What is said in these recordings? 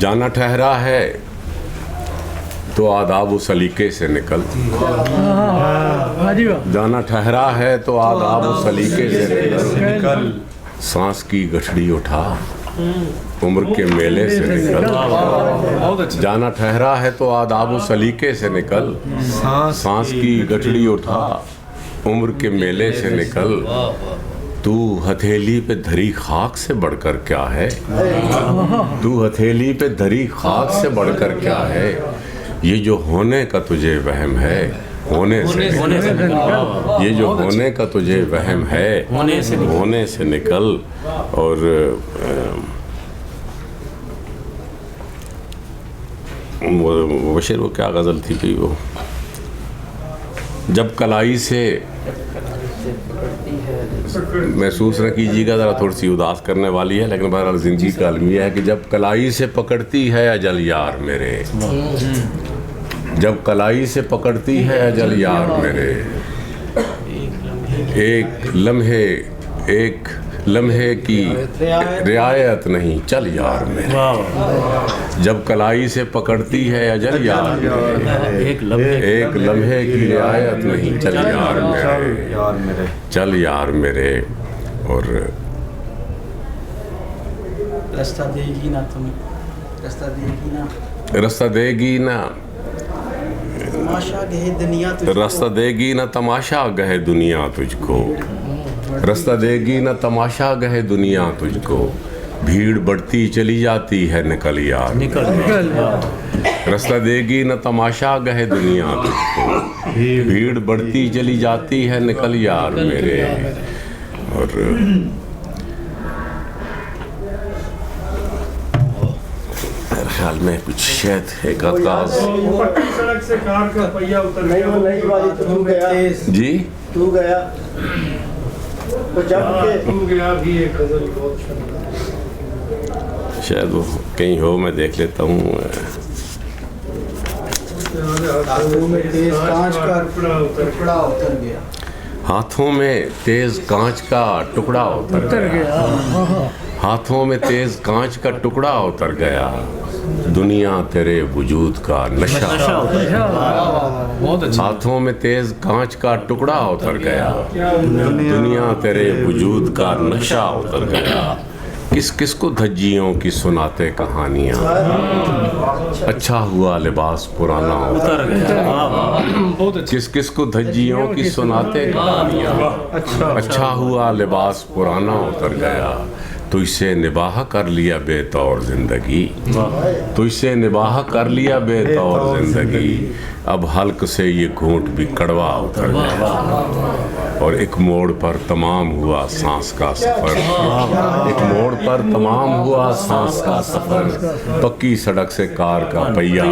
जाना ठहरा है तो आदाब व सलीके से निकल। जाना ठहरा है तो आदाब व सलीके से निकल। सांस की गठड़ी उठा उम्र के मेले से निकल। जाना ठहरा है तो आदाब व सलीके से निकल। सांस की गठड़ी उठा उम्र के मेले से निकल। तू हथेली पे धरी खाक से बढ़कर क्या है? तू हथेली पे धरी खाक से बढ़कर क्या है? ये जो होने का तुझे वहम है होने से निकल। ये जो होने का तुझे वहम है होने से निकल। और वो शेर, वो क्या गज़ल थी कि वो जब कलाई से महसूस न कीजिएगा, ज़रा थोड़ी सी उदास करने वाली है, लेकिन बहरहाल ज़िंदगी का अलमिया है कि जब कलाई से पकड़ती है अजल यार मेरे, जब कलाई से पकड़ती है अजल यार मेरे, एक लम्हे की रियायत नहीं चल यार मेरे। जब कलाई से पकड़ती है अजल यार मेरे, एक लम्हे की रियायत नहीं चल यार मेरे, चल यार मेरे। और रास्ता देगी ना तुम, रास्ता देगी ना तमाशा गहे दुनिया तुझको, रास्ता देगी ना तमाशा गहे दुनिया तुझको, रास्ता देगी ना तमाशा गहे दुनिया तुझको। भीड़ बढ़ती चली जाती है निकल यार निकल। रास्ता देगी ना तमाशा गहे दुनिया तुझको, भीड़ बढ़ती चली जाती है निकल यार मेरे। और मेरे ख्याल में कुछ शायद एक आगाज सड़क से कार का पहिया उतर गया जी तू गया तू गया भी एक गजल बहुत शानदार। शायद वो कहीं हो, मैं देख लेता हूँ। हाथों में तेज कांच का टुकड़ा उतर गया, हाथों में तेज कांच का टुकड़ा उतर गया, हाथों में तेज कांच का टुकड़ा उतर गया। दुनिया तेरे वजूद का नशा, हाथों में तेज कांच का टुकड़ा उतर गया। दुनिया तेरे वजूद का नशा उतर गया। किस किस को धज्जियों की सुनाते कहानियाँ, अच्छा हुआ लिबास पुराना उतर गया। किस किस को धज्जियों की सुनाते कहानियाँ, अच्छा हुआ लिबास पुराना उतर गया। तुझसे निबाह कर लिया बेतौर जिंदगी, तुझसे निबाह कर लिया बेतौर जिंदगी। अब हल्क से ये घूंट भी कड़वा उतर गया। और एक मोड़ पर तमाम हुआ सांस का सफर, एक मोड़ पर तमाम हुआ सांस का सफर। पक्की सड़क से कार का पहिया,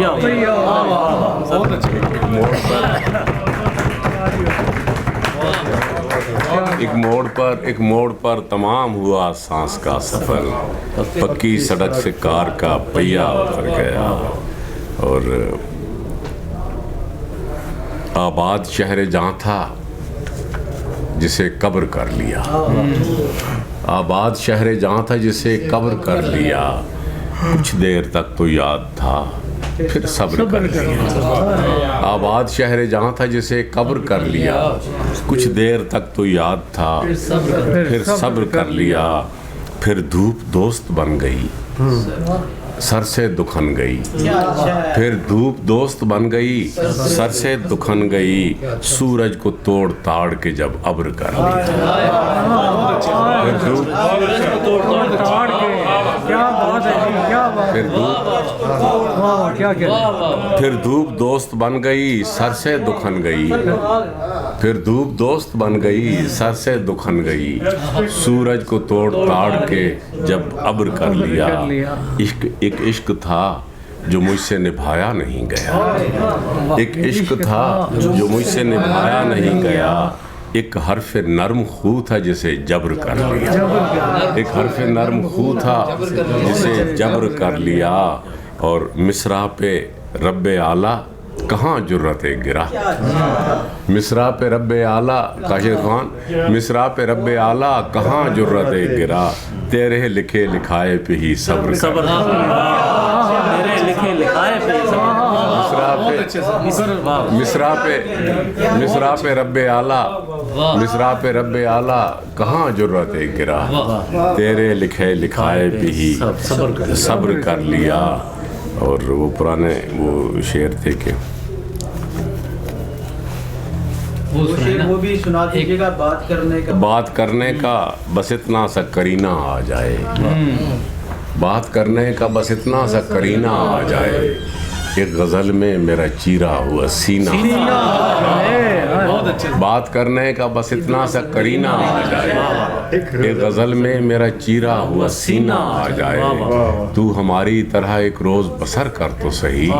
एक मोड़ पर तमाम हुआ सांस का सफर। पक्की सड़क से कार का पहिया उतर गया। और आबाद शहर जहाँ था जिसे कब्र कर लिया, आबाद शहर जहाँ था जिसे कब्र कर लिया। कुछ देर तक तो याद था फिर सब्र कर लिया। आबाद शहर जहाँ था जिसे कब्र कर लिया। कुछ देर तक तो याद था फिर सब्र कर लिया। फिर धूप दोस्त बन गई सर से दुखन गई, फिर धूप दोस्त बन गई सर से दुखन गई। सूरज को तोड़ ताड़ के जब अब्र कर लिया। फिर धूप दोस्त बन गई सर से दुखन गई, फिर धूप दोस्त बन गई सर से दुखन गई। सूरज को तोड़ ताड़ के जब अब्र कर लिया। इश्क एक इश्क था जो मुझसे निभाया नहीं गया, एक इश्क था जो मुझसे निभाया नहीं गया। एक हर्फ नर्म खू था जिसे जब्र कर लिया, एक हर्फ नर्म खू था जिसे जब्र कर लिया। और मिसरा पे रब्बे आला कहाँ जुर्रते गिरा, मिसरा पे रब्बे आला काशिर खान, मिसरा पे रब्बे आला कहाँ जुर्रते गिरा। तेरे लिखे लिखाए पे ही सब्र अच्छे सर मिसरा पे रब्बे आला, मिसरा पे रब्बे आला, कहाँ जुर्रत गिरा, तेरे लिखे लिखाए पे ही सब्र कर लिया। और वो पुराने वो शेर थे कि वो भी सुना दीजिएगा। बात करने का बस इतना सा करीना आ जाए, बात करने का बस इतना सा करीना आ जाए, एक गज़ल में मेरा चीरा हुआ सीना। बहुत अच्छे बात करने का बस इतना सा करीना आ जाए, एक गज़ल में मेरा चीरा हुआ सीना आ जाए। तू हमारी तरह एक रोज़ बसर कर तो सही,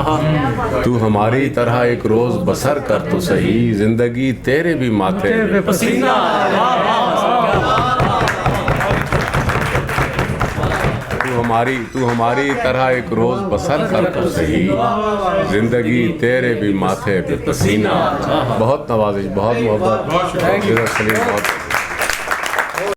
तू हमारी तरह एक रोज़ बसर कर तो सही, जिंदगी तेरे भी माथे पे पसीना। तू हमारी तरह एक रोज़ बसर कर तो सही, जिंदगी तेरे भी माथे पे पसीना। बहुत नवाजिश, बहुत मोहब्बत, बहुत